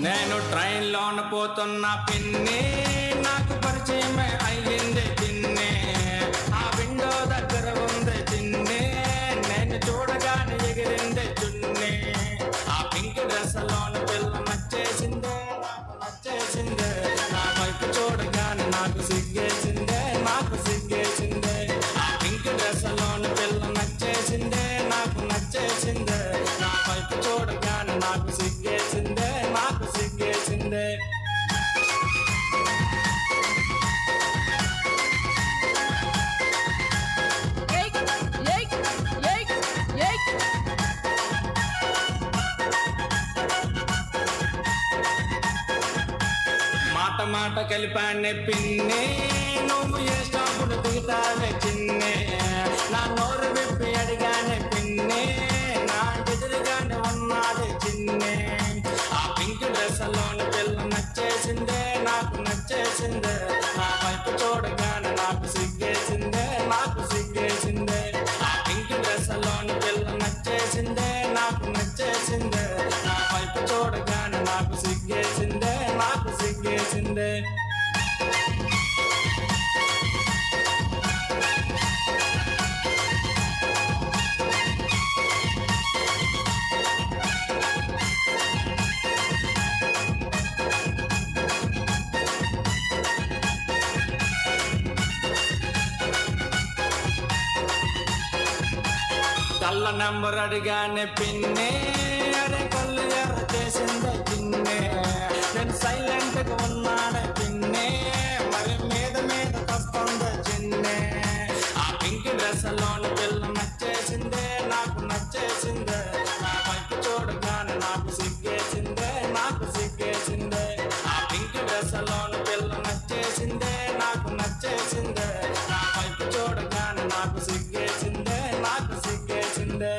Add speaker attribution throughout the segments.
Speaker 1: నేను ట్రైన్లోన పోతున్న పిన్ని నాకు పరిచయమే అయ్యింది చిన్ని. ఆ విండో దగ్గర ఉంది చిన్ని, నేను చూడగానే ఎగిరింది చున్ని. ఆ పింక్ డ్రెస్ లోన పిల్ల నచ్చేసిందే, నాకు నచ్చేసిందే. నా వైపు చూడగానే నాకు సిగ్గేసిందే, నాకు సిగ్గేసిందే. ఆ పింక్ డ్రెస్ లోన పిల్ల నచ్చేసిందే, నాకు నచ్చేసిందే. నా వైపు చూడగానే నాకు సిగ్గేసిందే, నాకు సిగ్గేసిందే. మాట మాట కలిపానే పిన్ని, నువ్వు ఏ స్టాపులు దిగుతావే చిన్ని. నా నోరు విప్పి అడిగానే పిన్ని, నా ఎదురుగానే ఉన్నది చిన్ని. ఆ పింక్ డ్రెస్ లోని పిల్ల నచ్చేసిందే, నాకు నచ్చేసిందే. నా వైపు చూడగానే నాకు సిగ్గేసిందే, నాకు సిగ్గేసిందే. ఆ పింక్ డ్రెస్ లోని పిల్ల నచ్చేసిందే, నాకు నచ్చేసిందే. నా వైపు చూడగానే నాకు సిగ్గేసిందే, నాకు సిగ్గేసిందే. కళ్ళ నెంబర్ అడిగానే పిన్ని, అరే కళ్ళు ఎర్ర చేసిందే చిన్నే. నేను సైలెంట్ గా ఉన్నానే పిన్ని, మరి మీద మీద వస్తుందే చిన్నే. ఆ పింక్ డ్రెస్ లోని పిల్ల నచ్చేసిందే, నాకు నచ్చేసిందే. నా వైపు చూడగానే నాకు సిగ్గేసిందే, నాకు సిగ్గేసిందే. ఆ పింక్ డ్రెస్ లోని పిల్ల నచ్చేసిందే, నాకు నచ్చేసిందే. నా వైపు చూడగానే నాకు సిగ్గేసిందే, నాకు సిగ్గేసిందే.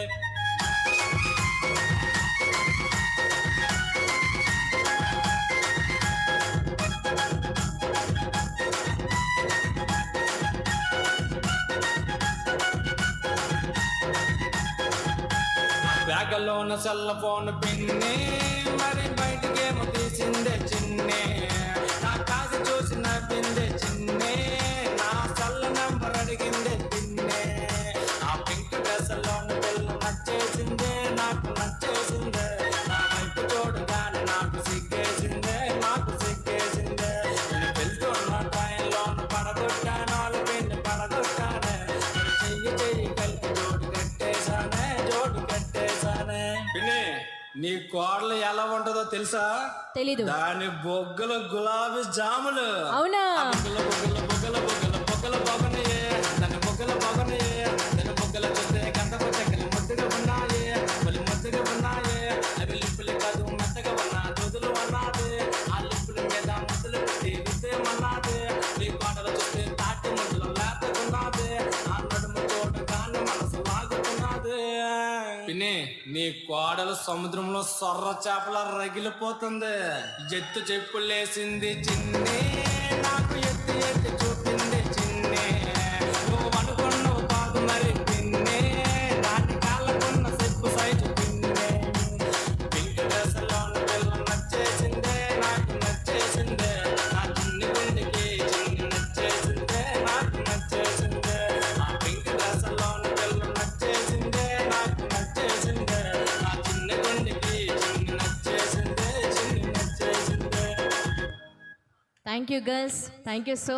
Speaker 1: బ్యాగలోన సెల్ ఫోన్ పిన్ని, మరి బయటకేమో తీసిందే చిన్నే. నా కాసి చూసి నవ్విందే చిన్నే, నా సెల్ నంబర్ అడిగిందే పిన్నే. ఆ పింక్ డ్రెస్ లోన పిల్ల నచ్చేసిందే, నాకు నచ్చేసిందే. నా వైపు చూడగానే నాకు సిగ్గేసిందే, నాకు సిగ్గేసిందే. నేను వెళ్తున్న టైంలోన పడగొట్టాను, వాళ్ళ పిన్ని పడగొట్టానే. చెయ్యి చెయ్యి కలిపి జోడు కట్టేశానే, జోడు కట్టేశానే. పిన్ని, నీ కోడలు ఎలా ఉంటుందో తెలుసా?
Speaker 2: తెలీదు.
Speaker 1: దాని బొగ్గల గులాబీ జాములు.
Speaker 2: అవునా?
Speaker 1: బొగ్గల బొగ్గల బొగ్గల బొగ్గల బొగ్గల బొగనయే, దాని బొగ్గల బొగనయే. దాని బొగ్గల చూస్తే గంధపు చెక్కలు ముద్దుగా ఉన్నాయి, మళ్ళీ ముద్దుగా ఉన్నాయి. అవి లిప్పులు కాదు మెత్తగా ఉన్నా దొదులు అన్నది. ఆ లిప్పుల మీద ముద్దులు పెట్టి రుద్దేమన్నది. నీ కోటలు చూస్తే తాటి ముద్దులు లేతకున్నది. ఆ నడుము చూడగానే మనసు లాగుతున్నది. పిన్ని, నీ కోడలు సముద్రంలో సొర్ర చేపల రగిలిపోతుంది. ఎత్తు చెప్పులేసింది చిన్ని, నాకు ఎత్తి ఎత్తి చూపింది చిన్ని. నువ్వు అనుకున్నావు కాదు మరి పిన్ని, దాని కాళ్ళకున్న చెప్పు సైజు పిన్ని. పింక్ డ్రెస్ లోని పిల్ల నచ్చేసిందే, నాకు నచ్చేసిందే. నా చిన్ని గుండెకి చిన్ని నచ్చేసిందే, నాకు నచ్చేసిందే. ఆ పింక్ డ్రెస్ లోని పిల్ల నచ్చేసిందే, నాకు నచ్చేసిందే. నా చిన్ని గుండెకి చిన్ని నచ్చేసిందే, చిన్ని నచ్చేసిందే.
Speaker 2: Thank you girls, thank you so